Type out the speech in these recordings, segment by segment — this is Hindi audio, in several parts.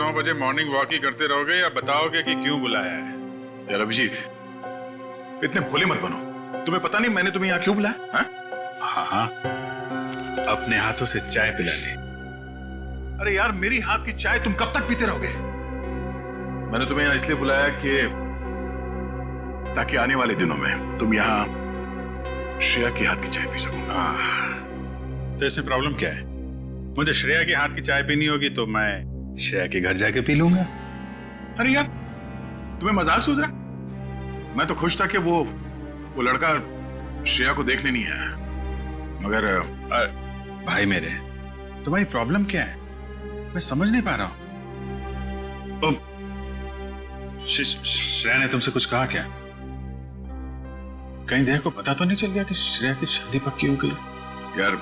9 बजे मॉर्निंग वॉक ही करते रहोगे या बताओगे कि क्यों बुलाया है? यार अभिजीत, इतने भोले मत बनो। तुम्हें पता नहीं मैंने तुम्हें यहाँ क्यों बुलाया? हाँ हाँ, अपने हाथों से चाय पिलाने। अरे यार, मेरी हाथ की चाय तुम कब तक पीते रहोगे? मैंने तुम्हें यहाँ इसलिए बुलाया कि ताकि आने वाले दिनों में तुम यहाँ श्रेया की हाथ की चाय पी सको। तो इसमें प्रॉब्लम क्या है? मुझे श्रेया के हाथ की चाय पीनी होगी तो मैं श्रेया के घर जाके पी लूंगा। अरे यार, तुम्हें मजाक सूझ रहा? मैं तो खुश था कि वो लड़का श्रेया को देखने नहीं आया, मगर भाई मेरे, तुम्हारी प्रॉब्लम क्या है? मैं समझ नहीं पा रहा हूं। श्रेया ने तुमसे कुछ कहा क्या? कहीं देह को पता तो नहीं चल गया कि श्रेया की शादी पक्की हो गई? यार,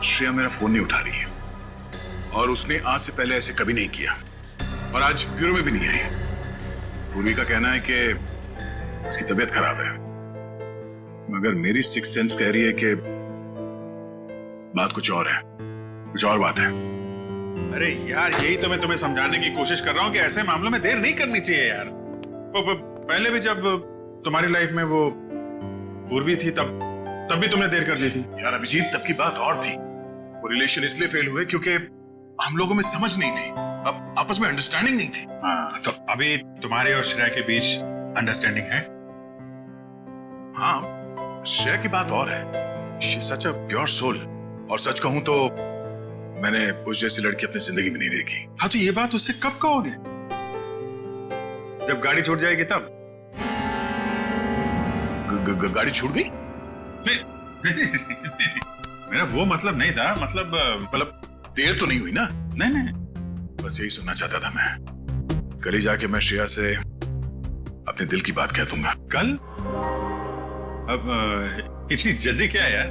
श्रेया मेरा फोन नहीं उठा रही है और उसने आज से पहले ऐसे कभी नहीं किया और आज ब्यूरो में भी नहीं आई। पूर्वी का कहना है कि उसकी तबीयत खराब है, मगर मेरी सिक्स सेंस कह रही है कि बात कुछ और है, कुछ और बात है। अरे यार, यही तो मैं तुम्हें समझाने की कोशिश कर रहा हूं कि ऐसे मामलों में देर नहीं करनी चाहिए यार। पहले भी जब तुम्हारी लाइफ में वो पूर्वी थी तब भी तुमने देर कर दी थी। यार अभिजीत, तब की बात और थी। वो रिलेशन इसलिए फेल हुए क्योंकि हम लोगों में समझ नहीं थी, अब आपस में अंडरस्टैंडिंग नहीं थी। हाँ, तो अभी तुम्हारे और श्रेया के बीच अंडरस्टैंडिंग है? हाँ, श्रेया की बात और है। She such a pure soul, और सच कहूं तो मैंने उस जैसी लड़की अपनी जिंदगी में नहीं देखी। हाँ, तो ये बात उससे कब कहोगे? जब गाड़ी छूट जाएगी तब? गाड़ी छूट गई? नहीं, मेरा वो मतलब नहीं था। मतलब देर तो नहीं हुई ना? नहीं, बस यही सुनना चाहता था मैं। कल ही जाके मैं श्रेया से अपने दिल की बात कह दूंगा। कल? अब इतनी जल्दी क्या है यार?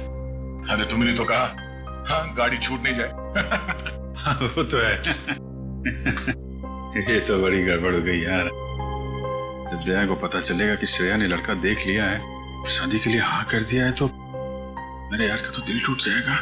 अरे तुमने तो कहा, हाँ, गाड़ी छूट नहीं जाए। हाँ, वो तो है। ये तो बड़ी गड़बड़ हो गई यार। जब दया को पता चलेगा कि श्रेया ने लड़का देख लिया है, शादी के लिए हाँ कर दिया है, तो मेरे यार का तो दिल टूट जाएगा।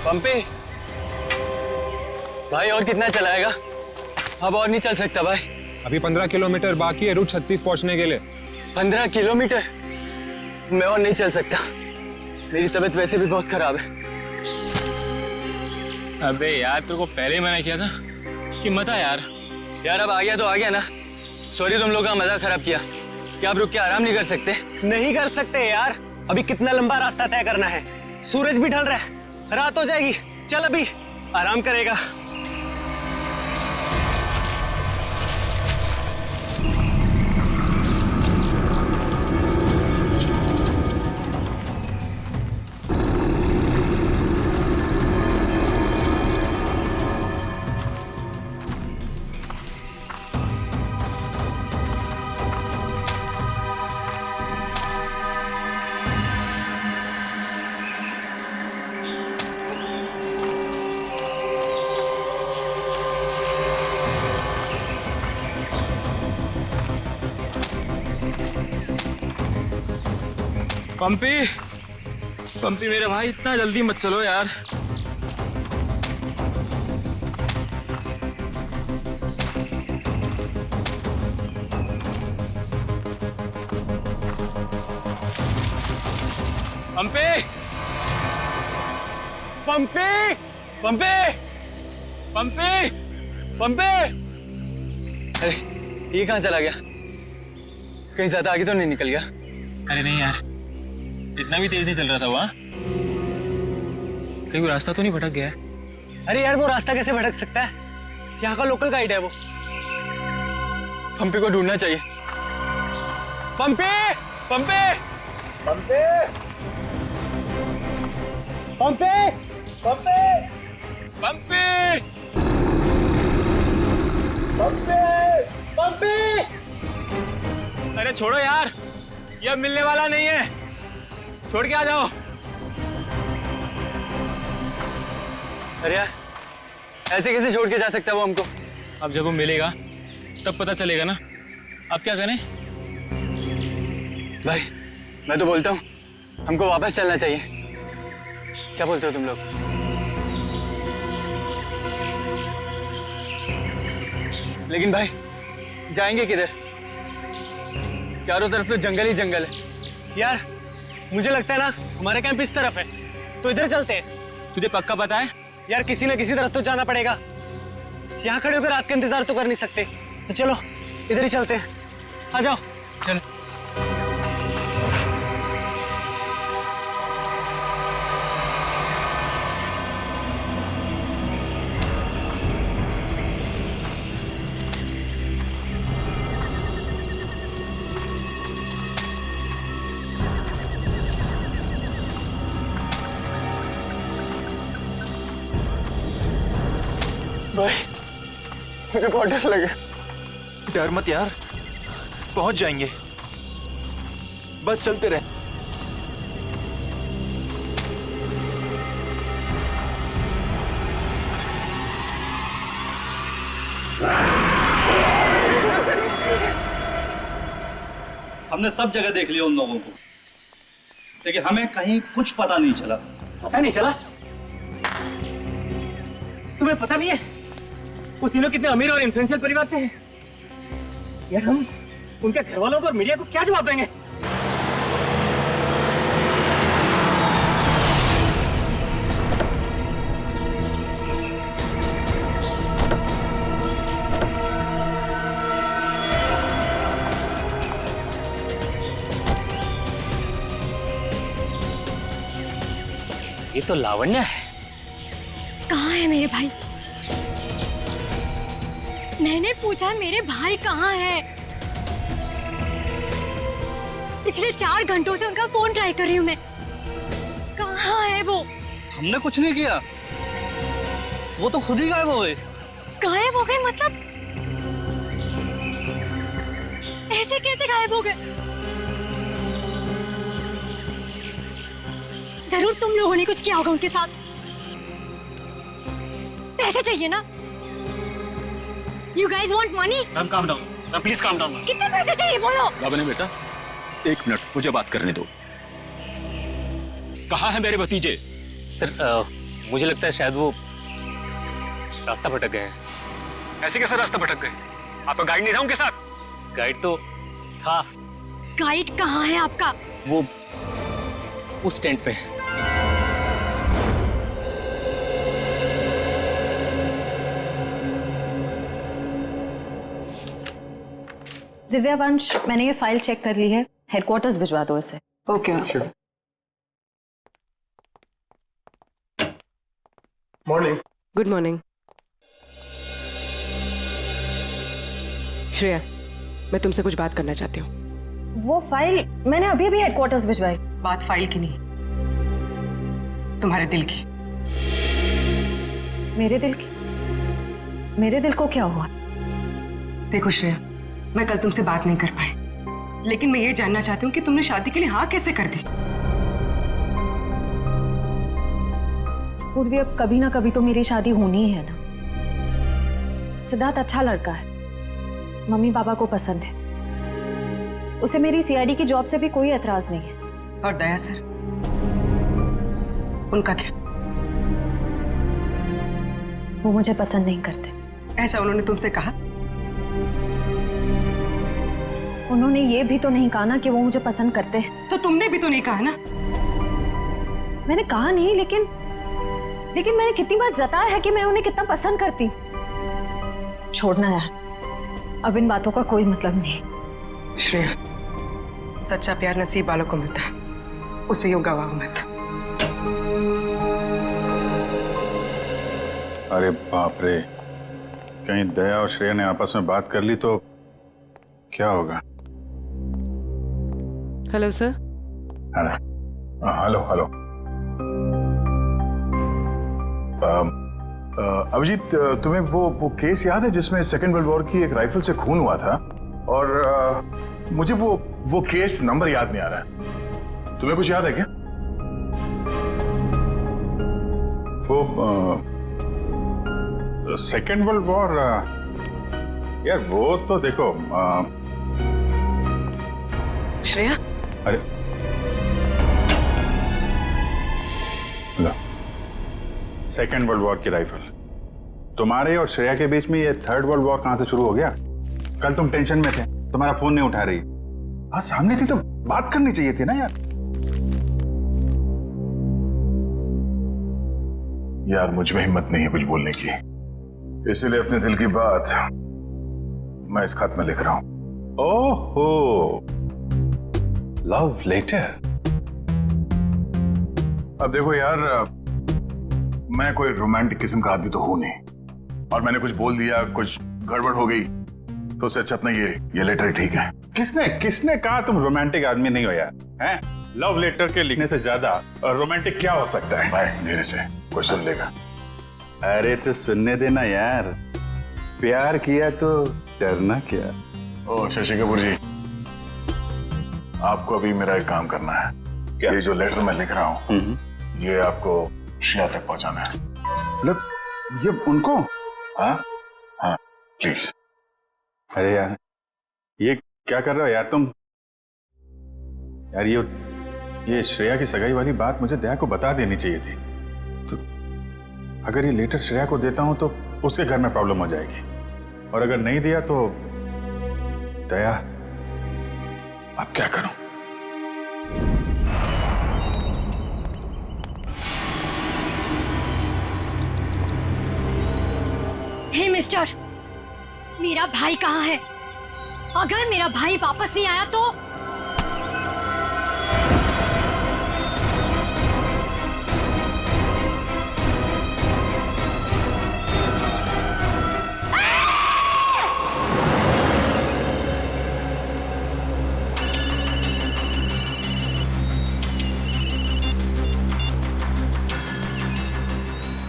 पंपी भाई, और कितना चलाएगा? अब और नहीं चल सकता भाई। अभी 15 किलोमीटर बाकी है रूट 36 पहुंचने के लिए। 15 किलोमीटर? मैं और नहीं चल सकता, मेरी तबीयत वैसे भी बहुत खराब है। अबे यार, तेरे को पहले ही मना किया था कि मत आ यार। यार अब आ गया तो आ गया ना। सॉरी, तुम लोगों का मजा खराब किया। क्या आप रुक के आराम नहीं कर सकते? नहीं कर सकते यार, अभी कितना लंबा रास्ता तय करना है। सूरज भी ढल रहा है, रात हो जाएगी। चल अभी आराम करेगा। पंपी मेरे भाई, इतना जल्दी मत चलो यार। पंपी पंपी पंपी पंपी पंपी। अरे ये कहाँ चला गया? कहीं ज्यादा आगे तो नहीं निकल गया? अरे नहीं यार, इतना भी तेज नहीं चल रहा था वहाँ। कहीं वो रास्ता तो नहीं भटक गया है? अरे यार वो रास्ता कैसे भटक सकता है? यहाँ का लोकल गाइड है वो। पंपी को ढूंढना चाहिए। पंपी, पंपी, पंपी, पंपी, पंपी, पंपी! पंपी, पंपी। अरे छोड़ो यार, ये अब मिलने वाला नहीं है। छोड़ के आ जाओ। अरे यार, ऐसे कैसे छोड़ के जा सकता है वो हमको? अब जब वो मिलेगा तब पता चलेगा ना। अब क्या करें? भाई, मैं तो बोलता हूँ हमको वापस चलना चाहिए। क्या बोलते हो तुम लोग? लेकिन भाई, जाएंगे किधर? चारों तरफ तो जंगल ही जंगल है। यार मुझे लगता है ना हमारा कैंप इस तरफ है, तो इधर चलते हैं। तुझे पक्का पता है? यार किसी न किसी तरफ तो जाना पड़ेगा। यहाँ खड़े होकर रात का इंतजार तो कर नहीं सकते, तो चलो इधर ही चलते हैं। आ जाओ। चल। भाई, मुझे बहुत डर लगे। डर मत यार, पहुंच जाएंगे। बस चलते रहे। हमने सब जगह देख लिया उन लोगों को, लेकिन हमें कहीं कुछ पता नहीं चला। पता नहीं चला? तुम्हें पता नहीं है वो तीनों कितने अमीर और इन्फ्लुएंशियल परिवार से हैं? यार हम उनके घर वालों को और मीडिया को क्या जवाब देंगे? ये तो लावण्य है। कहाँ है मेरे भाई? मैंने पूछा मेरे भाई कहाँ है? पिछले 4 घंटों से उनका फोन ट्राई कर रही हूँ मैं। कहाँ है वो? हमने कुछ नहीं किया, वो तो खुद ही गायब हो गए। गायब हो गए मतलब? ऐसे कैसे गायब हो गए? जरूर तुम लोगों ने कुछ किया होगा उनके साथ। पैसे चाहिए ना? You guys want money? Ma'am calm down, ma'am please calm down. कितने पैसे चाहिए बोलो? बाबा ने बेटा, 1 मिनट मुझे बात करने दो। कहाँ है मेरे भतीजे? सर मुझे लगता है शायद वो रास्ता भटक गए हैं। ऐसे कैसे रास्ता भटक गए? आपका गाइड नहीं था उनके साथ? गाइड तो था। गाइड कहाँ है आपका? वो उस टेंट पे है। दिव्यावंश, मैंने ये फाइल चेक कर ली है। हेडक्वार्टर्स भिजवा दो इसे। Okay sure. Morning. Good morning. Shreya, मैं तुमसे कुछ बात करना चाहती हूँ। वो फाइल मैंने अभी अभी हेडक्वार्टर्स भिजवाई। बात फाइल की नहीं, तुम्हारे दिल की। मेरे दिल की? मेरे दिल को क्या हुआ? देखो श्रेया, मैं कल तुमसे बात नहीं कर पाई, लेकिन मैं ये जानना चाहती हूँ कि तुमने शादी के लिए हाँ कैसे कर दी? पूर्वी, अब कभी ना कभी तो मेरी शादी होनी ही है ना। सिद्धार्थ अच्छा लड़का है, मम्मी पापा को पसंद है, उसे मेरी सीआईडी की जॉब से भी कोई एतराज नहीं है। और दया सर, उनका क्या? वो मुझे पसंद नहीं करते। ऐसा उन्होंने तुमसे कहा? उन्होंने ये भी तो नहीं कहा ना कि वो मुझे पसंद करते हैं। तो तुमने भी तो नहीं कहा ना? मैंने कहा नहीं, लेकिन मैंने कितनी बार जताया है कि मैं उन्हें कितना पसंद करती। छोड़ना यार, अब इन बातों का कोई मतलब नहीं। श्रेया, सच्चा प्यार नसीब वालों को मिलता है, उसे यूं गवाओ मत। अरे बाप रे, कहीं दया और श्रेया ने आपस में बात कर ली तो क्या होगा? Hello sir. Hello hello. Abhijit, तुम्हें वो केस याद है जिसमें सेकेंड वर्ल्ड वॉर की एक राइफल से खून हुआ था? और मुझे वो केस नंबर याद नहीं आ रहा है। तुम्हें कुछ याद है क्या? वो सेकेंड वर्ल्ड वॉर, यार वो तो देखो श्रेया। अरे लो, सेकेंड वर्ल्ड वॉर की राइफल। तुम्हारे और श्रेया के बीच में ये थर्ड वर्ल्ड वॉर कहां से शुरू हो गया? कल तुम टेंशन में थे, तुम्हारा फोन नहीं उठा रही। हाँ, सामने थी तो बात करनी चाहिए थी ना यार मुझ में हिम्मत नहीं है कुछ बोलने की, इसलिए अपने दिल की बात मैं इस खत में लिख रहा हूं। ओहो, लव लेटर। अब देखो यार, मैं कोई रोमांटिक किस्म का आदमी तो हूं नहीं, और मैंने कुछ बोल दिया, कुछ गड़बड़ हो गई, तो उससे अच्छा अपना ये लेटर ठीक है। किसने कहा तुम रोमांटिक आदमी नहीं हो यार? हैं? लव लेटर के लिखने से ज्यादा रोमांटिक क्या हो सकता है? भाई धीरे से, कोई सुन लेगा। अरे तो सुनने देना यार, प्यार किया तो डरना क्या। ओ शशि कपूर जी, आपको अभी मेरा एक काम करना है। क्या? ये जो लेटर मैं लिख रहा हूँ ये आपको श्रेया तक पहुंचाना है। मतलब ये उनको? हाँ हाँ प्लीज। अरे यार ये क्या कर रहे हो यार तुम? यार ये श्रेया की सगाई वाली बात मुझे दया को बता देनी चाहिए थी। तो अगर ये लेटर श्रेया को देता हूं तो उसके घर में प्रॉब्लम हो जाएगी, और अगर नहीं दिया तो दया, अब क्या करूं? हे मिस्टर, मेरा भाई कहाँ है? अगर मेरा भाई वापस नहीं आया तो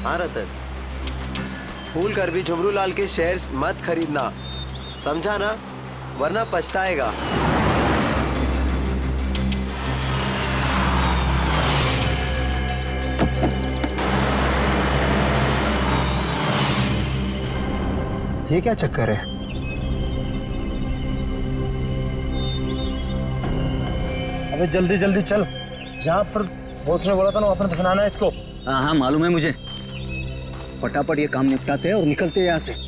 हाँ रतन, भूल कर भी झुमरू लाल के शेयर्स मत खरीदना, समझा ना, वरना पछताएगा। ये क्या चक्कर है? अबे जल्दी जल्दी चल, जहाँ पर बॉस ने बोला था ना वहाँ पर दफनाना है इसको। हाँ हाँ मालूम है मुझे, फटाफट ये काम निपटाते हैं और निकलते हैं यहाँ से।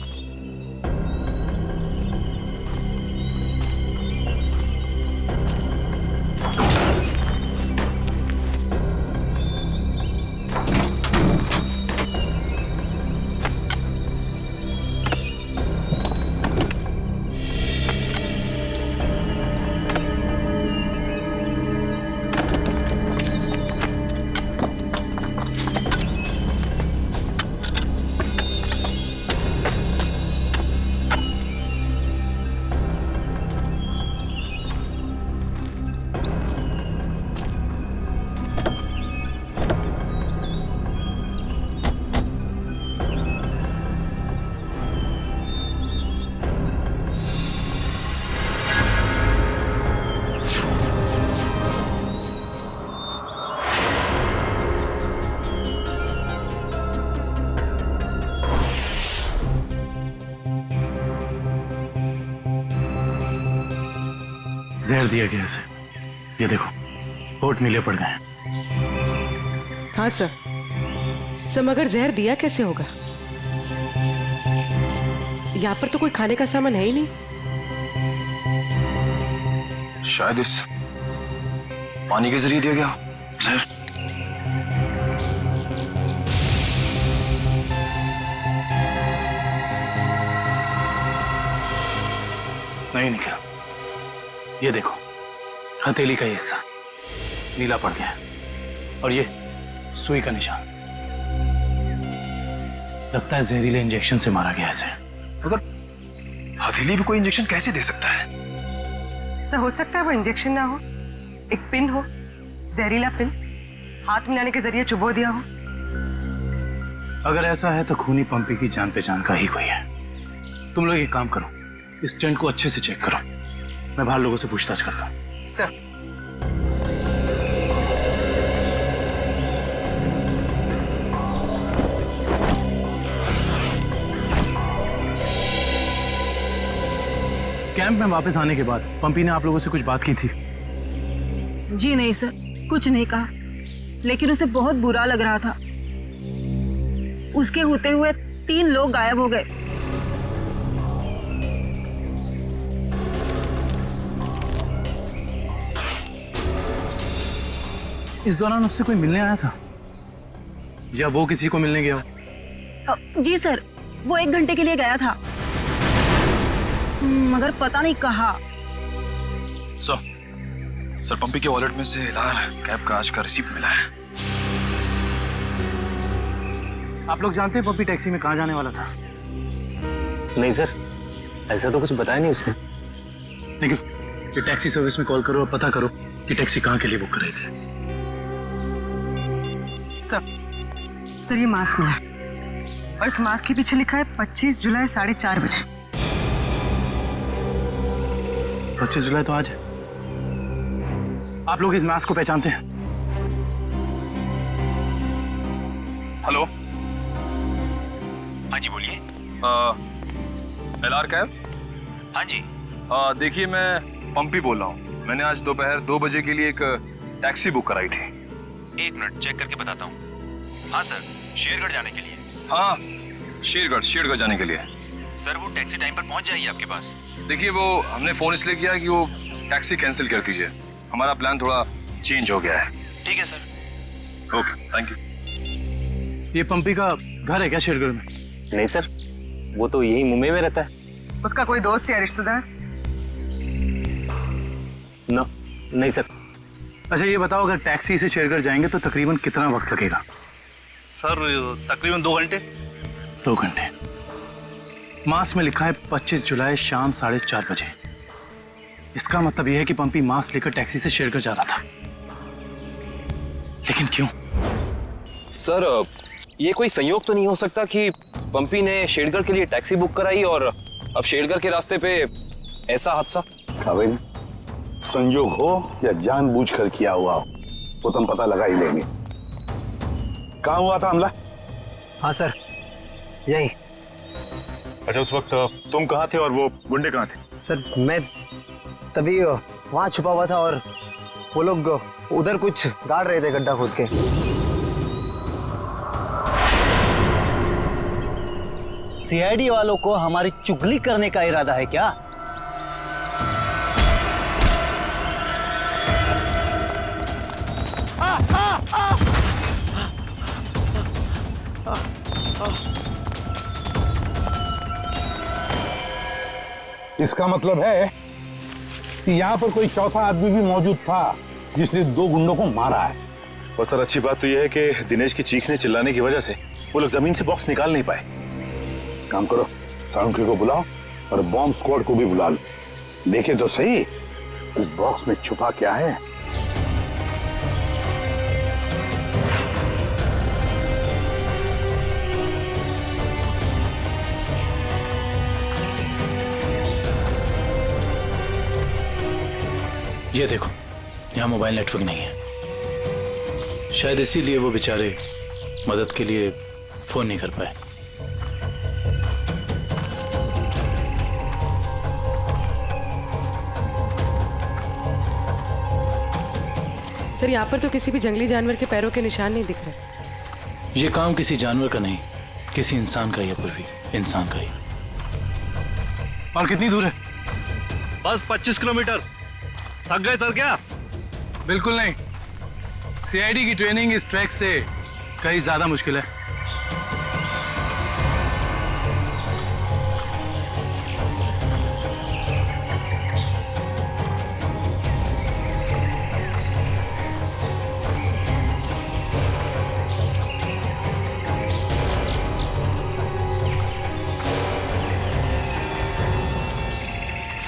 जहर दिया गया इसे, ये देखो होठ नीले पड़ गए। हाँ सर, मगर जहर दिया कैसे होगा? यहाँ पर तो कोई खाने का सामान है ही नहीं। शायद इस पानी के जरिए दिया गया जहर। नहीं निकला, ये देखो हथेली का हिस्सा, नीला पड़ गया और ये सुई का निशान। लगता है जहरीले इंजेक्शन से मारा गया इसे। मगर हथेली भी कोई इंजेक्शन कैसे दे सकता है? सर हो सकता है वो इंजेक्शन ना हो, एक पिन हो, जहरीला पिन हाथ मिलाने के जरिए चुबो दिया हो। अगर ऐसा है तो खूनी पंपी की जान पहचान का ही कोई है। तुम लोग एक काम करो, इस टेंट को अच्छे से चेक करो, मैं बाहर लोगों से पूछताछ करता हूँ। सर कैंप में वापस आने के बाद पंपी ने आप लोगों से कुछ बात की थी? जी नहीं सर, कुछ नहीं कहा, लेकिन उसे बहुत बुरा लग रहा था। उसके होते हुए 3 लोग गायब हो गए। इस दौरान उससे कोई मिलने आया था या वो किसी को मिलने गया? जी सर, वो 1 घंटे के लिए गया था, मगर पता नहीं कहाँ। सर पंपी के वॉलेट में से एलआर कैब का आज का रिसीप्ट मिला है। आप लोग जानते हैं पंपी टैक्सी में कहाँ जाने वाला था? नहीं सर, ऐसा तो कुछ बताया नहीं उसने। लेकिन ये टैक्सी सर्विस में कॉल करो और पता करो कि टैक्सी कहाँ के लिए बुक कर रही थी। सर ये मास्क मिला है और इस मास्क के पीछे लिखा है 25 जुलाई 4:30 बजे। 25 जुलाई तो आज है। आप लोग इस मास्क को पहचानते हैं? हेलो, हाँ जी बोलिए। LR cab? हाँ जी। देखिए मैं पंपी बोल रहा हूँ। मैंने आज दोपहर 2 बजे के लिए एक टैक्सी बुक कराई थी। 1 मिनट चेक करके बताता हूँ। हाँ सर, शेरगढ़ जाने के लिए। हाँ, शेरगढ़ जाने के लिए। सर वो टैक्सी टाइम पर पहुँच जाएगी आपके पास। देखिए वो हमने फोन इसलिए किया कि वो टैक्सी कैंसिल कर दीजिए, हमारा प्लान थोड़ा चेंज हो गया है। ठीक है सर। Okay, thank you. ये पंपी का घर है क्या शेरगढ़ में? नहीं सर, वो तो यही मुंबई में रहता है। उसका कोई दोस्त या रिश्तेदार? नहीं सर। अच्छा ये बताओ, अगर टैक्सी से शेरगढ़ जाएंगे तो तकरीबन कितना वक्त लगेगा? सर तकरीबन 2 घंटे। 2 घंटे। मास में लिखा है 25 जुलाई शाम 4:30 बजे। इसका मतलब यह है कि पंपी मास लेकर टैक्सी से शेरगढ़ जा रहा था। लेकिन क्यों? सर ये कोई संयोग तो नहीं हो सकता कि पंपी ने शेरगढ़ के लिए टैक्सी बुक कराई और अब शेरगढ़ के रास्ते पे ऐसा हादसा? काबिल, संयोग हो या जानबूझकर किया हुआ हो वो तुम पता लगा ही लेंगे। कहाँ हुआ था हमला? हाँ सर, यही। अच्छा उस वक्त तुम कहाँ थे और वो गुंडे कहाँ थे? सर मैं तभी वहां छुपा हुआ था और वो लोग उधर कुछ गाड़ रहे थे गड्ढा खोद के। सीआईडी वालों को हमारी चुगली करने का इरादा है क्या? इसका मतलब है कि यहाँ पर कोई चौथा आदमी भी मौजूद था जिसने 2 गुंडों को मारा है। और सर अच्छी बात तो यह है कि दिनेश की चीखने चिल्लाने की वजह से वो लोग जमीन से बॉक्स निकाल नहीं पाए। काम करो, साउंड्री को बुलाओ और बॉम्ब स्क्वाड को भी बुला लो। देखे तो सही इस बॉक्स में छुपा क्या है। ये देखो, यहाँ मोबाइल नेटवर्क नहीं है। शायद इसीलिए वो बेचारे मदद के लिए फोन नहीं कर पाए। सर यहाँ पर तो किसी भी जंगली जानवर के पैरों के निशान नहीं दिख रहे। ये काम किसी जानवर का नहीं, किसी इंसान का ही है पूर्वी, इंसान का ही। और कितनी दूर है? बस 25 किलोमीटर। थक गए सर क्या? बिल्कुल नहीं। सीआईडी की ट्रेनिंग इस ट्रैक से कहीं ज्यादा मुश्किल है।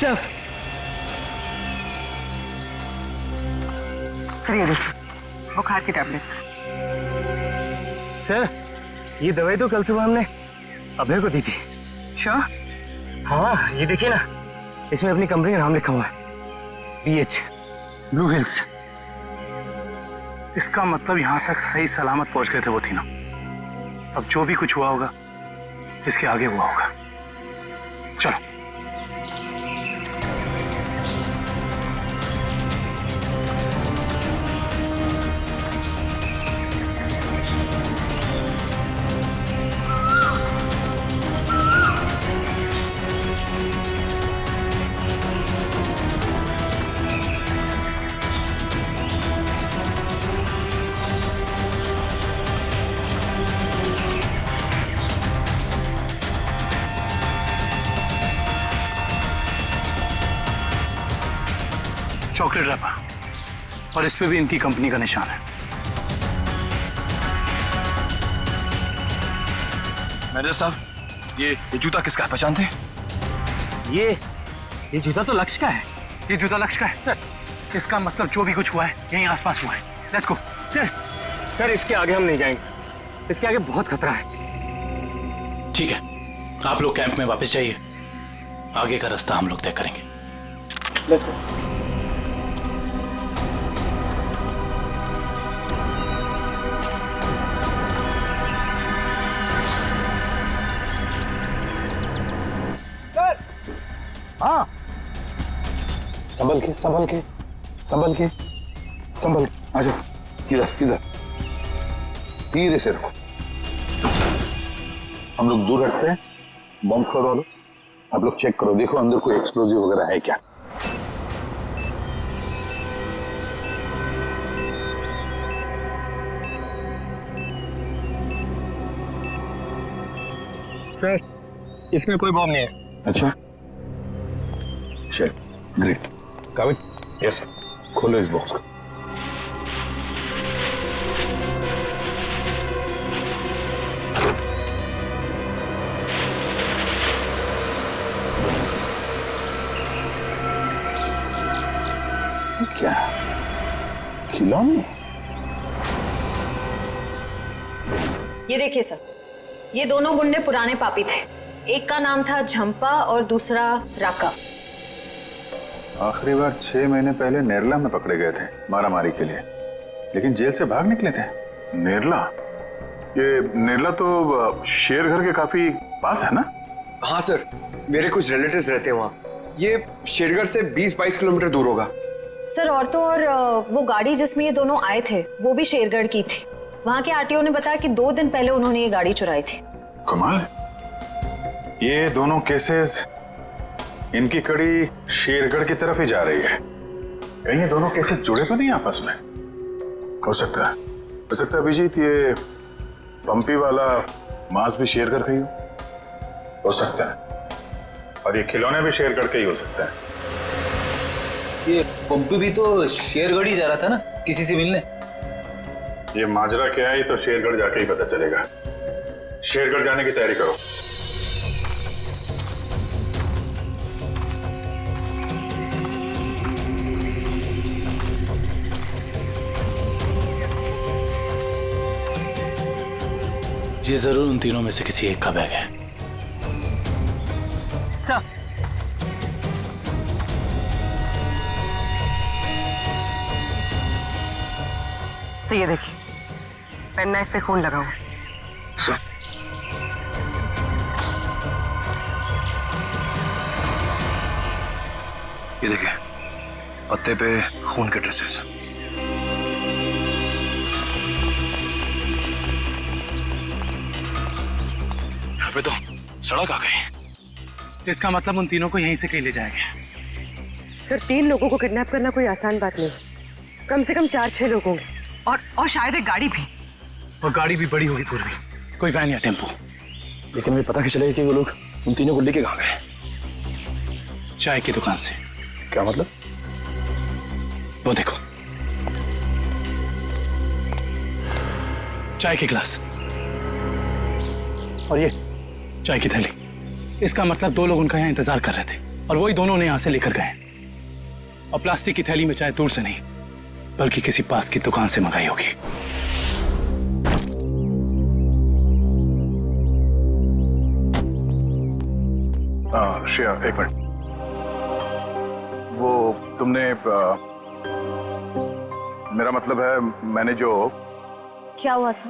सर ये देखिए बुखार की टैबलेट्स। सर ये दवाई तो कल सुबह हमने अभय को दी थी। श्योर? हाँ ये देखिए ना, इसमें अपनी कंपनी का नाम लिखा हुआ है, BH ब्लू हिल्स। इसका मतलब यहाँ तक सही सलामत पहुंच गए थे वो तीनों। अब जो भी कुछ हुआ होगा इसके आगे हुआ होगा। चलो। चॉकलेट रैपर और इस पे भी इनकी कंपनी का निशान है। मैनेजर साहब, ये जूता किसका है, पहचानते हैं? ये जूता तो लक्ष्य का है। ये जूता लक्ष्य का है सर। इसका मतलब जो भी कुछ हुआ है यहीं आसपास हुआ है। Let's go. सर इसके आगे हम नहीं जाएंगे, इसके आगे बहुत खतरा है। ठीक है, आप लोग कैंप में वापस जाइए, आगे का रास्ता हम लोग तय करेंगे। Let's go. हाँ, संभल के संभल के संभल के संभल के आ जाओ। इधर धीरे से रखो। हम लोग दूर हटते हैं। बम स्क्वाड वालों, आप लोग चेक करो, देखो अंदर कोई एक्सप्लोजिव वगैरह है क्या। सर इसमें कोई बम नहीं है। अच्छा, चल ग्रेट। काबिल? Yes sir. खोलो इस बॉक्स को। ये क्या, खिलौने? ये देखिए सर, ये दोनों गुंडे पुराने पापी थे। एक का नाम था झंपा और दूसरा राका। आखिरी बार 6 महीने पहले नेरला में पकड़े गए थे मारामारी के लिए, लेकिन जेल से भाग निकले थे। नेरला? ये नेरला तो शेरघर के काफी पास है ना? हाँ सर, मेरे कुछ रिलेटिव्स रहते हैं वहाँ। ये शेरगढ़ से 20-22 किलोमीटर दूर होगा। सर और तो और वो गाड़ी जिसमें ये दोनों आए थे वो भी शेरगढ़ की थी। वहाँ के आरटीओ ने बताया कि 2 दिन पहले उन्होंने ये गाड़ी चुराई थी। कमाल, ये दोनों केसेस, इनकी कड़ी शेरगढ़ की तरफ ही जा रही है। कहीं ये दोनों केसेस जुड़े तो नहीं आपस में? हो सकता है अभिजीत, ये पंपी वाला मांस भी शेरगढ़ का ही हो सकता है, और ये खिलौने भी शेरगढ़ के ही हो सकता है। ये पंपी भी तो शेरगढ़ ही जा रहा था ना किसी से मिलने। ये माजरा क्या है, तो शेरगढ़ जाके ही पता चलेगा। शेरगढ़ जाने की तैयारी करो। ये जरूर उन तीनों में से किसी एक का बैग है। सर ये देखिए, पेन नाइफ पे खून लगा हुआ। ये देखिए, पत्ते पे खून के ट्रेसेस। यहाँ पे तो सड़क आ गई। इसका मतलब उन तीनों को यहीं से कहीं ले जाएंगे। सर 3 लोगों को किडनैप करना कोई आसान बात नहीं, कम से कम 4-6 लोग होंगे, और शायद एक गाड़ी भी। और गाड़ी भी बड़ी होगी पूर्वी, कोई वैन या टेम्पो। लेकिन मुझे पता कैसे चलेगा कि वो लोग उन तीनों को लेके कहाँ गए? चाय की दुकान से। क्या मतलब? वो देखो, चाय के गिलास और ये चाय की थैली। इसका मतलब 2 लोग उनका यहाँ इंतजार कर रहे थे और वही दोनों ने यहां से लेकर गए। और प्लास्टिक की थैली में चाय दूर से नहीं बल्कि किसी पास की दुकान से मंगाई होगी। श्रेया, एक मिनट। वो तुमने मेरा मतलब है, मैंने जो... क्या हुआ सर?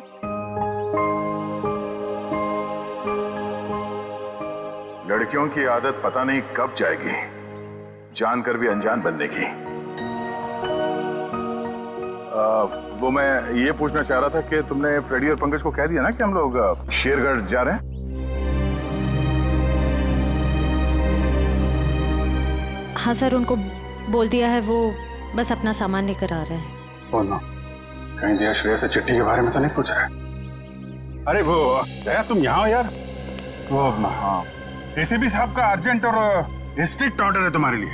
लड़कियों की आदत पता नहीं कब जाएगी, जानकर भी अनजान बनने की। वो मैं ये पूछना चाह रहा था कि तुमने फ्रेडी और पंकज को कह दिया ना कि हम लोग शेरगढ़ जा रहे हैं? हाँ सर, उनको बोल दिया है, वो बस अपना सामान लेकर आ रहे हैं। बोलना कहीं दिया श्रेया से चिट्ठी के बारे में तो नहीं पूछ रहे? अरे वो दया, तुम यहाँ हो यार। वो हाँ, एसीपी साहब का अर्जेंट और स्ट्रिक्ट ऑर्डर है तुम्हारे लिए।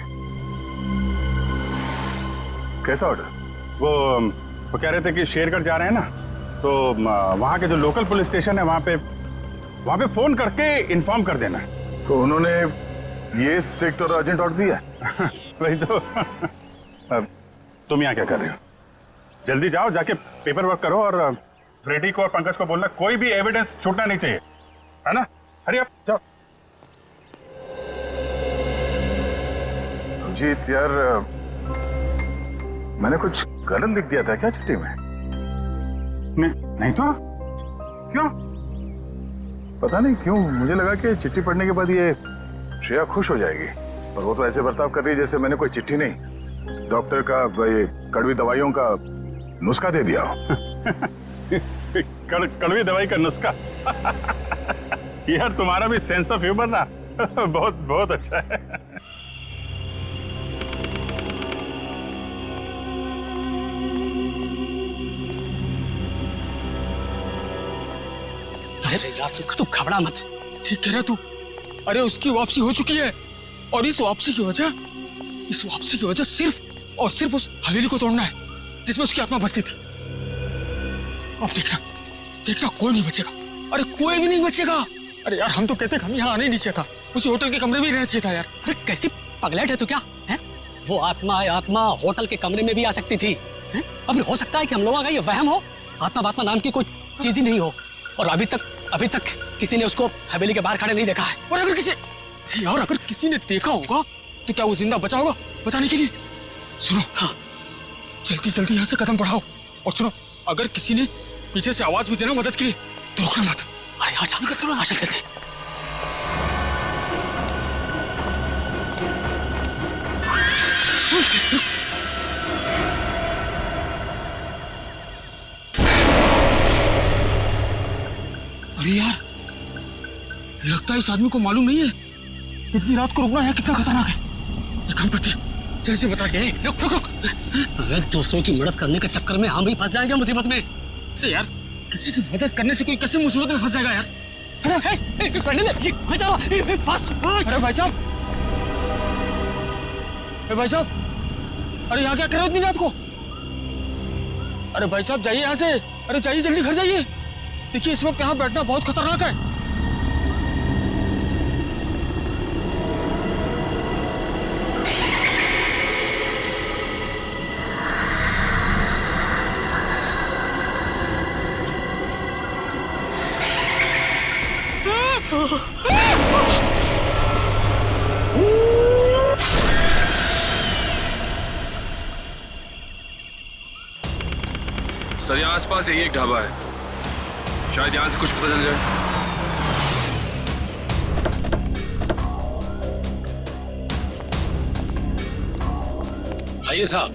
कैसा ऑर्डर? वो कह रहे थे कि शेरगढ़ जा रहे हैं ना, तो वहाँ के जो लोकल पुलिस स्टेशन है वहाँ पे फोन करके इन्फॉर्म कर देना। तो उन्होंने ये स्ट्रिक्ट और अर्जेंट ऑर्डर दिया? वही तो। अब तुम यहाँ क्या कर रहे हो? जल्दी जाओ, जाके पेपर वर्क करो और फ्रेडी को और पंकज को बोलना कोई भी एविडेंस छूटना नहीं चाहिए, है ना? हरी आप जाओ। अजीत यार, मैंने कुछ गलत लिख दिया था क्या चिट्ठी में? नहीं तो क्यों? पता नहीं क्यों मुझे लगा कि चिट्ठी पढ़ने के बाद ये श्रेया खुश हो जाएगी, और वो तो ऐसे बर्ताव कर रही है जैसे मैंने कोई चिट्ठी नहीं, डॉक्टर का ये कड़वी दवाइयों का नुस्खा दे दिया हो। कड़वी दवाई का नुस्खा? यार तुम्हारा भी सेंस ऑफ ह्यूमर ना बहुत बहुत अच्छा है। अरे यार तू घबरा मत, ठीक कह रहा तू। अरे उसकी वापसी हो चुकी है, और इस वापसी की वजह सिर्फ और सिर्फ उस हवेली को तोड़ना है जिसमें उसकी आत्मा बसती थी। अब देखना कोई नहीं बचेगा। अरे कोई भी नहीं बचेगा। अरे यार हम तो कहते हम यहाँ आने ही नहीं चाहिए था, उसी होटल के कमरे में ही रहना चाहिए था यार। अरे कैसी पगलेट है तू क्या है? वो आत्मा होटल के कमरे में भी आ सकती थी। अब हो सकता है कि हम लोगों का ये वहम हो, आत्मा नाम की कोई चीज ही नहीं हो, और अभी तक किसी ने उसको हवेली के बाहर खड़े नहीं देखा है। और अगर किसी ने देखा होगा तो क्या वो जिंदा बचा होगा बताने के लिए? सुनो, हाँ, जल्दी यहाँ से कदम बढ़ाओ। और सुनो, अगर किसी ने पीछे से आवाज भी देना मदद के लिए तो रुकना मत। अरे यहाँ जल्दी। अरे यार, लगता है इस आदमी को मालूम नहीं है इतनी रात को रुकना है कितना खतरनाक है। एक काम करते हैं, जल्दी से बता के। रुक। अरे दूसरों की मदद करने के चक्कर में हम भी फंस जाएंगे मुसीबत में। अरे यार, किसी की मदद करने से कोई कैसे मुसीबत में फंस जाएगा यार? अरे भाई साहब, अरे यहाँ क्या कर रहे हो इतनी रात को? अरे भाई साहब जाइए यहाँ से। अरे जाइए, जल्दी घर जाइए। देखिए इस वक्त यहाँ बैठना बहुत खतरनाक है। सर यहाँ आसपास यही एक ढाबा है, शायद यहाँ से कुछ पता चल जाए। आइए साहब,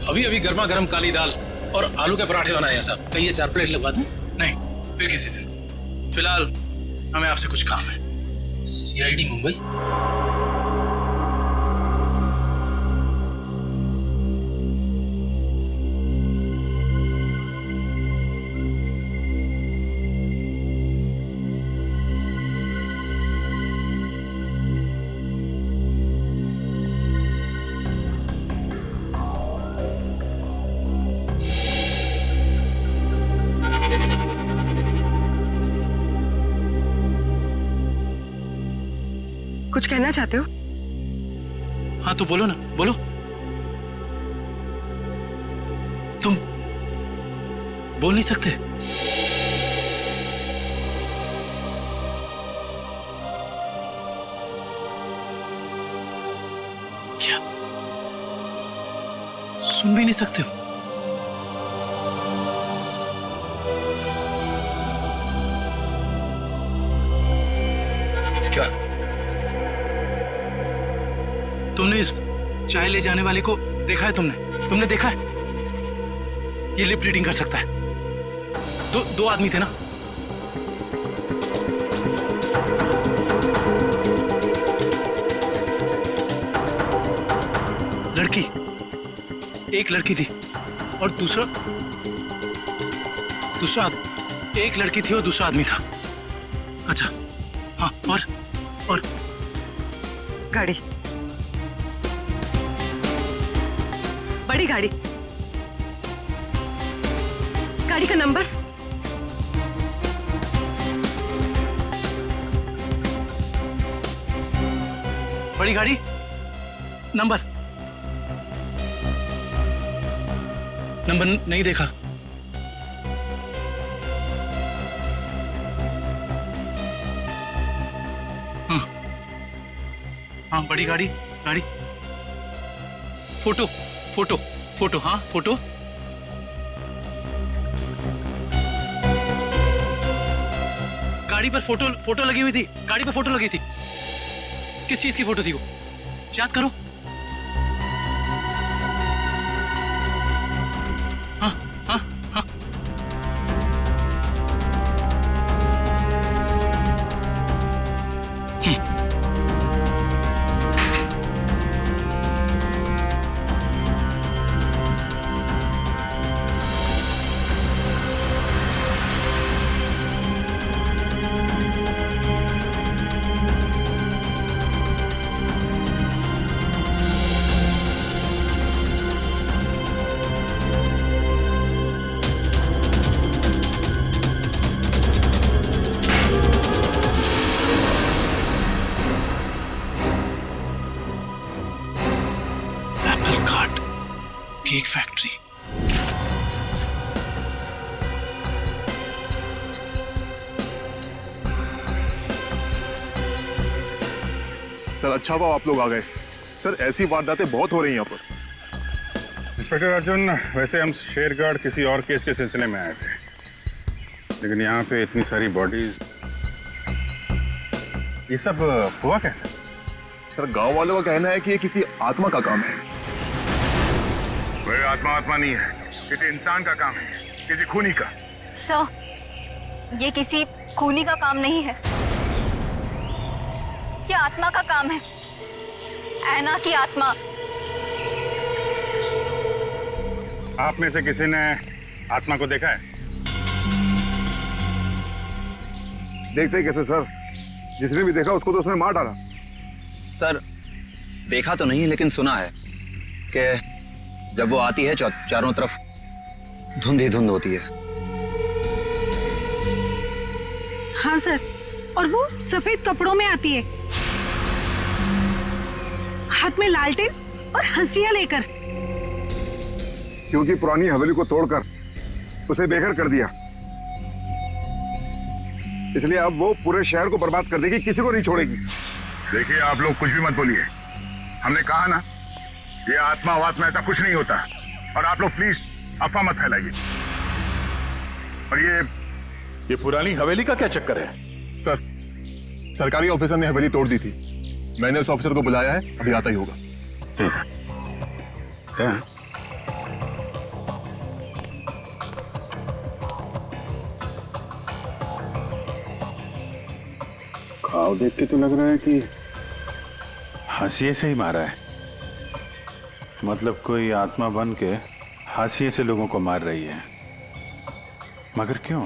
अभी गर्मा गर्म काली दाल और आलू के पराठे बनाए हैं साहब। कहिए 4 प्लेट लगवा दूं? नहीं, फिर किसी दिन। फिलहाल हमें आपसे कुछ काम है। CID मुंबई? कुछ कहना चाहते हो? हाँ तो बोलो ना, बोलो। तुम बोल नहीं सकते? क्या सुन भी नहीं सकते हो? क्या? तुमने इस चाय ले जाने वाले को देखा है? तुमने देखा है? ये लिप रीडिंग कर सकता है। दो आदमी थे ना? एक लड़की थी और एक लड़की थी और दूसरा आदमी था। अच्छा हाँ, और गाड़ी, बड़ी गाड़ी, गाड़ी का नंबर? बड़ी गाड़ी नंबर नहीं देखा। हाँ बड़ी गाड़ी फोटो हाँ फोटो। गाड़ी पर फोटो लगी हुई थी। गाड़ी पर फोटो लगी थी। किस चीज की फोटो थी वो? याद करो। हाँ हाँ हाँ केक फैक्ट्री। सर अच्छा हुआ आप लोग आ गए। सर ऐसी वारदातें बहुत हो रही हैं यहाँ पर। इंस्पेक्टर अर्जुन, वैसे हम शेरगढ़ किसी और केस के सिलसिले में आए थे, लेकिन यहाँ पे इतनी सारी बॉडीज, ये सब हुआ कैसे? सर गांव वालों का कहना है कि ये किसी आत्मा का काम है। कोई आत्मा नहीं है, किसी इंसान का काम है, किसी खूनी का। सर, ये किसी खूनी का काम नहीं है, ये आत्मा का काम है। ऐना की आत्मा। आप में से किसी ने आत्मा को देखा है? देखते ही कैसे सर, जिसने भी देखा उसको तो उसने मार डाला। सर देखा तो नहीं, लेकिन सुना है कि जब वो आती है चारों तरफ धुंध ही धुंध होती है। हाँ सर, और वो सफेद कपड़ों में आती है, हाथ में लालटेन और हंसिया लेकर। क्योंकि पुरानी हवेली को तोड़कर उसे बेघर कर दिया, इसलिए अब वो पूरे शहर को बर्बाद कर देगी, किसी को नहीं छोड़ेगी। देखिए आप लोग कुछ भी मत बोलिए, हमने कहा ना ये आत्मा वात्मा ऐसा कुछ नहीं होता, और आप लोग प्लीज अफवाह मत फैलाइए। और ये पुरानी हवेली का क्या चक्कर है? सर सरकारी ऑफिसर ने हवेली तोड़ दी थी, मैंने उस ऑफिसर को बुलाया है, अभी आता ही होगा। ठीक है। क्या? घाव देख के तो लग रहा है कि हाशिए से ही मारा है। मतलब कोई आत्मा बन के हाशिए से लोगों को मार रही है, मगर क्यों?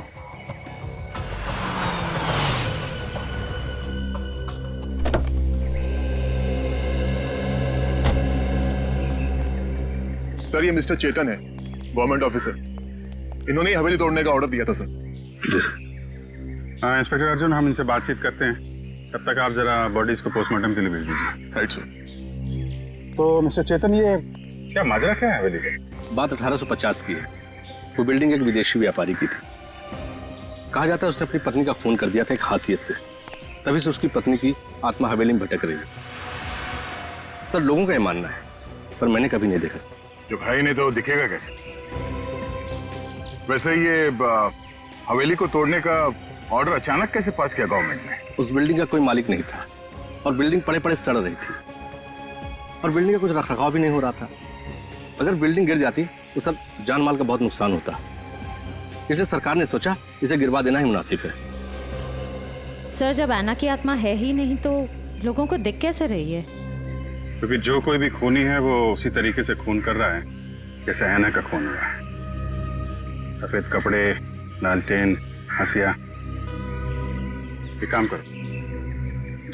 सर ये मिस्टर चेतन है, गवर्नमेंट ऑफिसर। इन्होंने ही हवेली तोड़ने का ऑर्डर दिया था सर। जी सर। हाँ इंस्पेक्टर अर्जुन, हम इनसे बातचीत करते हैं, तब तक आप जरा बॉडीज को पोस्टमार्टम के लिए भेज दीजिए। Right sir. तो मिस्टर चेतन, ये क्या माजरा क्या है हवेली का? बात 1850 की है। वो बिल्डिंग एक विदेशी व्यापारी की थी। कहा जाता है उसने अपनी पत्नी का खून कर दिया था एक हासियत से, तभी से उसकी पत्नी की आत्मा हवेली में भटक रही है। सर, लोगों का ये मानना है, पर मैंने कभी नहीं देखा। जो भाई नहीं तो दिखेगा कैसे? वैसे ये हवेली को तोड़ने का ऑर्डर अचानक कैसे पास किया गवर्नमेंट ने? उस बिल्डिंग का कोई मालिक नहीं था और बिल्डिंग पड़े पड़े सड़ रही थी और बिल्डिंग का कुछ रखरखाव भी नहीं हो रहा था। अगर बिल्डिंग गिर जाती तो सब जान माल का बहुत नुकसान होता, इसलिए सरकार ने सोचा इसे गिरवा देना ही मुनासिब है। सर, जब ऐना की आत्मा है ही नहीं तो लोगों को दिख कैसे रही है? क्योंकि जो कोई भी खूनी है वो उसी तरीके से खून कर रहा है जैसे ऐना का खून हुआ है। सफेद कपड़े, लालटेन, हंसिया। एक काम करो,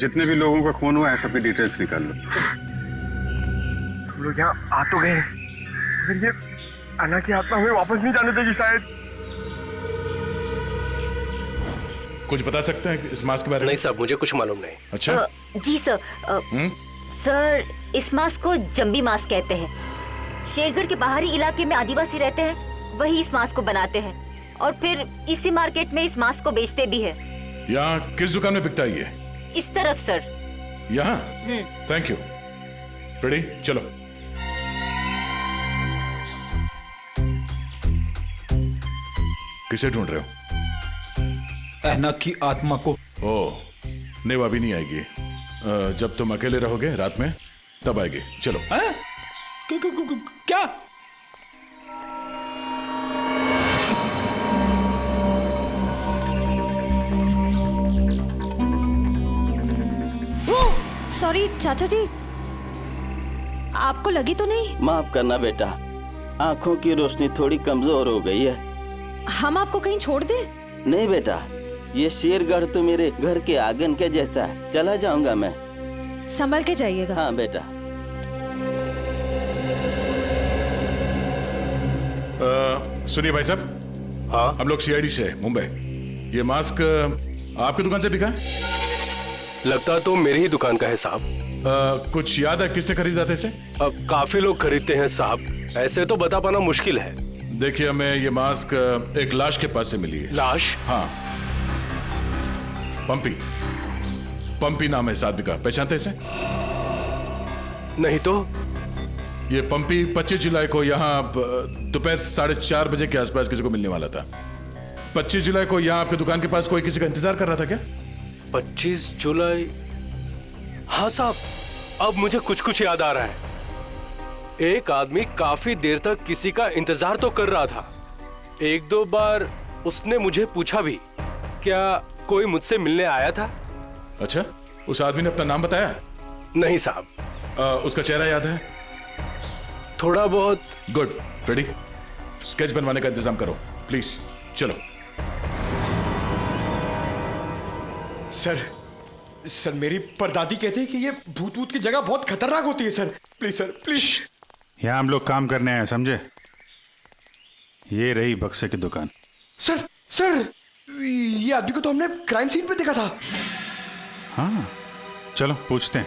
जितने भी लोगों का खून हुआ है सबकी डिटेल्स निकाल लो। हम लोग यहाँ आ तो गए, फिर ये अन्ना की आत्मा हमें वापस नहीं जाने देगी शायद। कुछ बता सकते हैं इस मास्क के बारे में? नहीं साहब, मुझे कुछ मालूम नहीं। अच्छा। जी सर। सर, इस मास्क को जंबी मास्क कहते हैं। शेरगढ़ के बाहरी इलाके में आदिवासी रहते हैं, वही इस मास्क को बनाते हैं और फिर इसी मार्केट में इस मास्क को बेचते भी है। यहाँ किस दुकान में बिकता है ये? इस तरफ सर। यहाँ? Thank you. रेडी, चलो। किसे ढूंढ रहे हो? ऐना की आत्मा को। ओह, नहीं वो अभी नहीं आएगी। जब तुम अकेले रहोगे रात में तब आएगी। चलो। क्या? सॉरी चाचा जी, आपको लगी तो नहीं? माफ करना बेटा, आंखों की रोशनी थोड़ी कमजोर हो गई है। हम आपको कहीं छोड़ दें? नहीं बेटा, ये शेरगढ़ तो मेरे घर के आंगन के जैसा है। चला जाऊंगा मैं। संभल के जाइएगा। हाँ बेटा। सुनिए भाई साहब। हाँ, हम लोग सीआईडी से मुंबई। ये मास्क आपकी दुकान से बिका है? लगता तो मेरी ही दुकान का है साहब। कुछ याद है किससे खरीदा था इसे? काफी लोग खरीदते हैं साहब, ऐसे तो बता पाना मुश्किल है। देखिए, हमें ये मास्क एक लाश के पास से मिली है। लाश? हाँ, पंपी। पंपी नाम है इस आदमी का, पहचानते इसे? नहीं तो। ये पंपी 25 जुलाई को यहाँ दोपहर 4:30 बजे के आसपास किसी को मिलने वाला था। 25 जुलाई को यहाँ आपकी दुकान के पास कोई किसी का इंतजार कर रहा था क्या? 25 जुलाई? हाँ साहब, अब मुझे कुछ कुछ याद आ रहा है। एक आदमी काफी देर तक किसी का इंतजार तो कर रहा था। एक दो बार उसने मुझे पूछा भी, क्या कोई मुझसे मिलने आया था? अच्छा, उस आदमी ने अपना नाम बताया? नहीं साहब। उसका चेहरा याद है? थोड़ा बहुत। गुड। रेडी? स्केच बनवाने का इंतजाम करो प्लीज। चलो। सर मेरी परदादी कहती है कि ये भूत भूत की जगह बहुत खतरनाक होती है सर। Please sir, please. यहाँ हम लोग काम करने आए, समझे? ये रही बक्से की दुकान। सर, ये आदमी को तो हमने क्राइम सीन पे देखा था। हाँ, चलो पूछते हैं।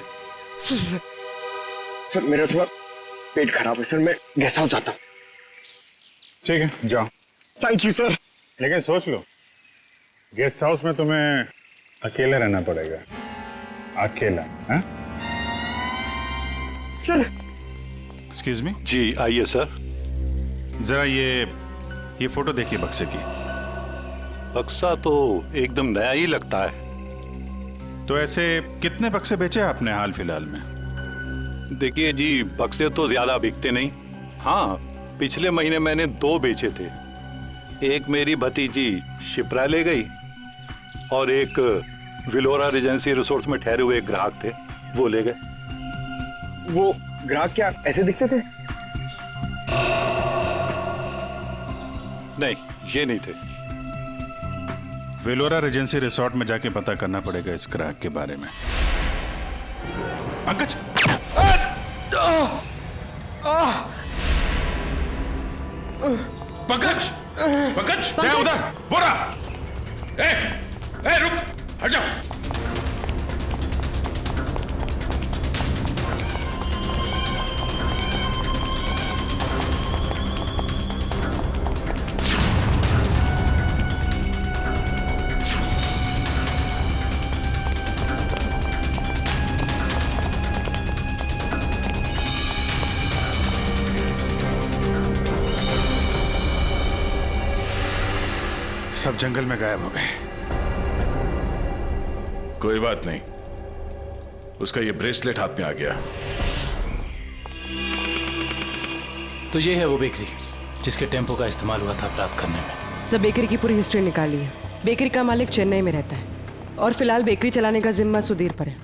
सर मेरा थोड़ा पेट खराब है सर, मैं गेस्ट हाउस जाता हूँ। ठीक है, जाओ। Thank you sir. लेकिन सोच लो, गेस्ट हाउस में तुम्हें अकेला रहना पड़ेगा। अकेला? हाँ? सर। Excuse me. जी आइए सर। जरा ये फोटो देखिए बक्से की। बक्सा तो एकदम नया ही लगता है। तो ऐसे कितने बक्से बेचे आपने हाल फिलहाल में? देखिए जी, बक्से तो ज्यादा बिकते नहीं। हाँ, पिछले महीने मैंने 2 बेचे थे। एक मेरी भतीजी शिप्रा ले गई और एक विलोरा रेजेंसी रिसोर्ट्स में ठहरे हुए एक ग्राहक थे, वो ले गए। वो ग्राहक क्या ऐसे दिखते थे? नहीं, ये नहीं थे। वेलोरा रेजेंसी रिसोर्ट में जाके पता करना पड़ेगा इस ग्राहक के बारे में। पंकज! पंकज! पंकज! क्या उधर? बोरा! ए, रुक! हट जाओ! सब जंगल में गायब हो गए। कोई बात नहीं, उसका ये ब्रेसलेट हाथ में आ गया। तो ये है वो बेकरी जिसके टेम्पो का इस्तेमाल हुआ था अपराध करने में। सब बेकरी की पूरी हिस्ट्री निकाली है। बेकरी का मालिक चेन्नई में रहता है और फिलहाल बेकरी चलाने का जिम्मा सुधीर पर है।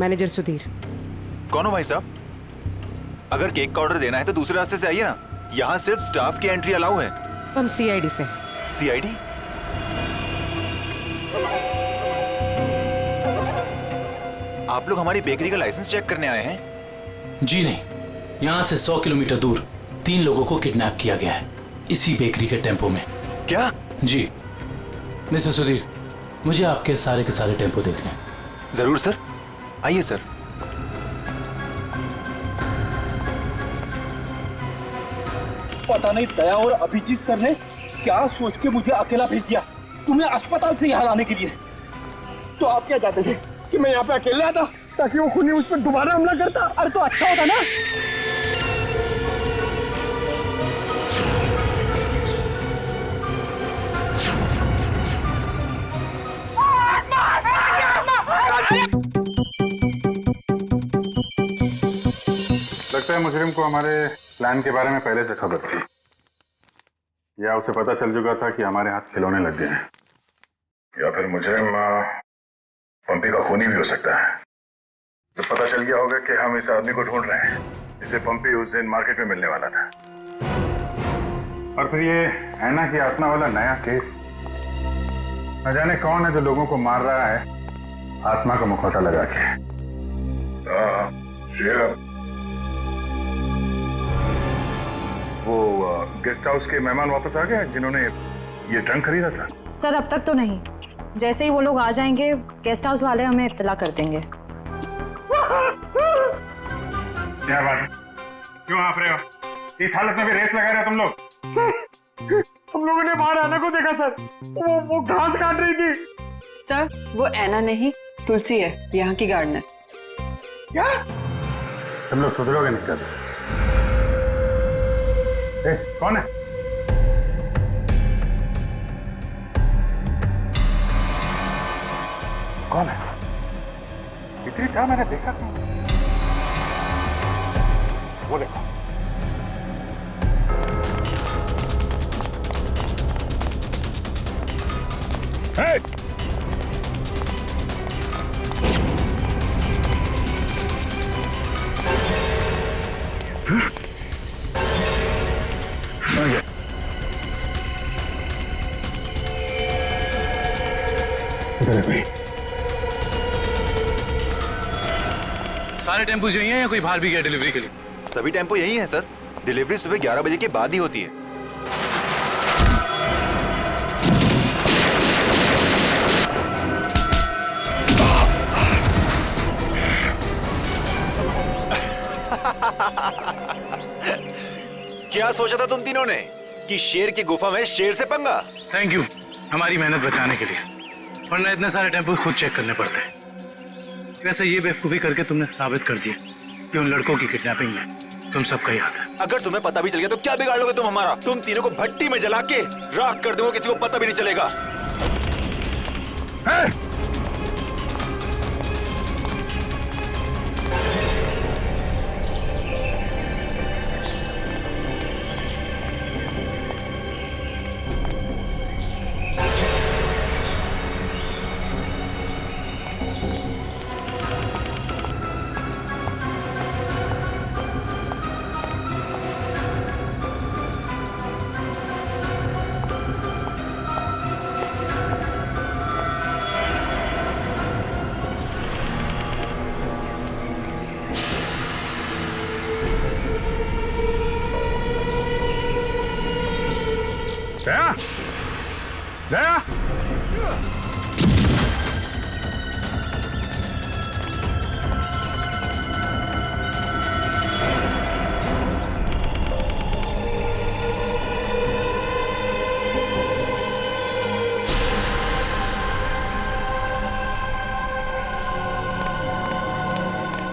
मैनेजर सुधीर। कौन हो भाई साहब? अगर केक का ऑर्डर देना है तो दूसरे रास्ते से आइए ना, यहाँ सिर्फ स्टाफ की एंट्री अलाउ है। हम सीआईडी से। सीआईडी? आप लोग हमारी बेकरी का लाइसेंस चेक करने आए हैं? जी नहीं, यहाँ से 100 किलोमीटर दूर 3 लोगों को किडनैप किया गया है इसी बेकरी के टेम्पो में। क्या? जी मिस्टर सुधीर, मुझे आपके सारे के सारे टेम्पो देखने हैं। जरूर सर, आइए सर। पता नहीं दया और अभिजीत सर ने क्या सोच के मुझे अकेला भेज दिया तुम्हें अस्पताल से यहाँ लाने के लिए। तो आप क्या चाहते थे कि मैं यहाँ पे अकेले आता ताकि वो खूनी मुझ पर दोबारा हमला करता? अरे तो अच्छा होता ना। लगता है मुजरिम को हमारे प्लान के बारे में पहले से खबर थी, या उसे पता चल चुका था कि हमारे हाथ खिलौने लग गए हैं, या फिर मुजरिम पंपी का खूनी भी हो सकता है। तो पता चल गया होगा कि हम इस आदमी को ढूंढ रहे हैं जिसे पंपी उस दिन मार्केट में मिलने वाला था। और फिर ये ऐना की आत्मा वाला नया केस, न जाने कौन है जो लोगों को मार रहा है आत्मा का मुखौटा लगा के। वो गेस्ट हाउस के मेहमान वापस आ गए जिन्होंने ये ट्रंक खरीदा था? सर अब तक तो नहीं, जैसे ही वो लोग आ जाएंगे गेस्ट हाउस वाले हमें इत्तला कर देंगे। क्या बात, क्यों आप रहे हो? इस हालत में भी रेस लगा रहे हो तुम लोग? हम लोगों ने बाहर आना को देखा सर, वो घास काट रही थी। सर वो ऐना नहीं तुलसी है, यहाँ की गार्डनर। क्या? तुम लोग सुधरोगे नहीं कर? कौन है? कौन है? इतनी चाह मैंने देखा था। वो देखो। Hey! सारे टेम्पो यही हैं या कोई बाहर भी गया डिलीवरी के लिए? सभी टेम्पो यही हैं सर। डिलीवरी सुबह 11 बजे के बाद ही होती है। क्या सोचा था तुम तीनों ने कि शेर की गुफा में शेर से पंगा? थैंक यू हमारी मेहनत बचाने के लिए, वरना इतने सारे टेम्पो खुद चेक करने पड़ते हैं। वैसे ये बेवकूफी करके तुमने साबित कर दिया कि उन लड़कों की किडनैपिंग में तुम सबका ही हाथ है। अगर तुम्हें पता भी चल गया तो क्या बिगाड़ लोगे तुम हमारा? तुम तीनों को भट्टी में जला के राख कर दोगे, किसी को पता भी नहीं चलेगा। दया, दया,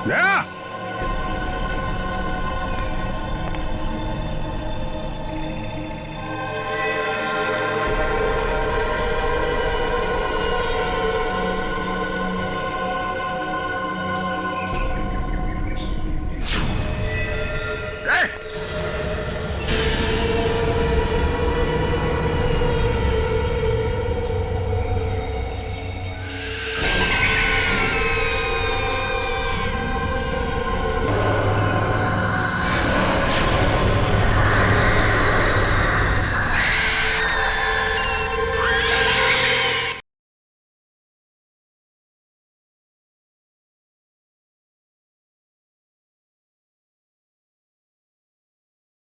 दया।